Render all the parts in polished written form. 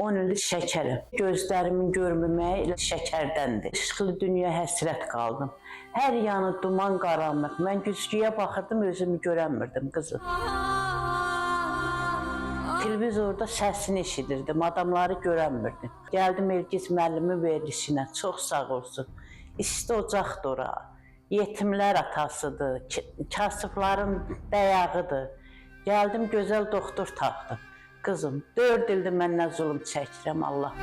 10 ildir şəkərəm. Gözlərimin görməməyi elə şəkərdəndir. İşıqlı dünya həsrət qaldım. Hər yanı duman, qaranlıq. Mən güzgüyə baxırdım, özümü görəmirdim qızım. Televizorda səsini eşidirdim, adamları görəmirdim. Gəldim Elgiz müəllimin verilişinə, çox sağ olsun. İsti ocaqdır ora, yetimlər atasıdır, kasıbların dəyağıdır. Gəldim, gözəl doktor tapdım. Qızım, 4 ildir məndən zulüm çəkirəm, Allah.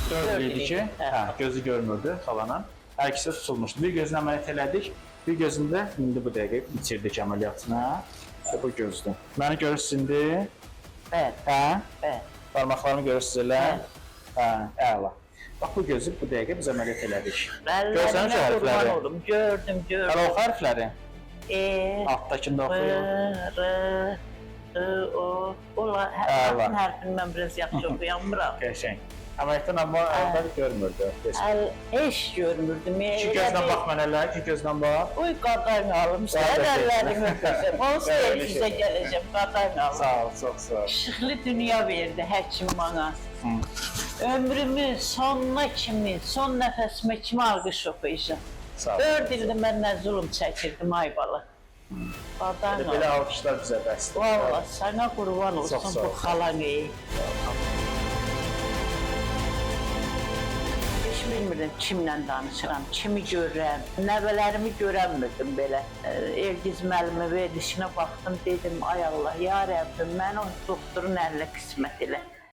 Dördüydü ki, gözü görmürdü xalanın. Hər ikisi tutulmuşdu. Bir gözünü əməliyyat elədik, bir gözündə indi bu dəqiqə bitirdik əməliyyatına. Bu gözdür. Məni görürsünüz indi? Bəli. Hə? Parmaqlarımı görürsünüz elə? Hə, əla. Bax bu gözü bu dəqiqə biz əməliyyat elədik. Əllərimə qurban olum, gördüm. Hələ oxu hərfləri? Altdakında oxuyun. Hər hərfini mən biraz yaxşı oxuyamıram. Qəşəng. Əməliyyatdan amma əvvəl görmürdü. Heç görmürdüm. İki gözlə bax mənə elə, iki gözlə bax. Uy, qadan alım, sən əllərimi öpəsəm. Onsuz sizə gələcəm, qadan alım. Sağ ol, çox sağ ol. İşıqlı dünya verdi həkim bana. Ömrümün sonuna kimi, son nəfəsimə kimi alqış oxuyacağım. 4 ildir məndən zulüm çəkirdim, ay bala. Qadan alım. Belə alqışlar bizə bəsdir. Valla, sənə qurban olsun bu xalan iyi. Bilmirdim kimlə danışıram, kimi görürəm, nəvələrimi görəmirdim belə. Elgiz müəllimin verilişinə baxdım, dedim, ay Allah, ya Rəbbim, mən o doktorun əlinə qismət elə.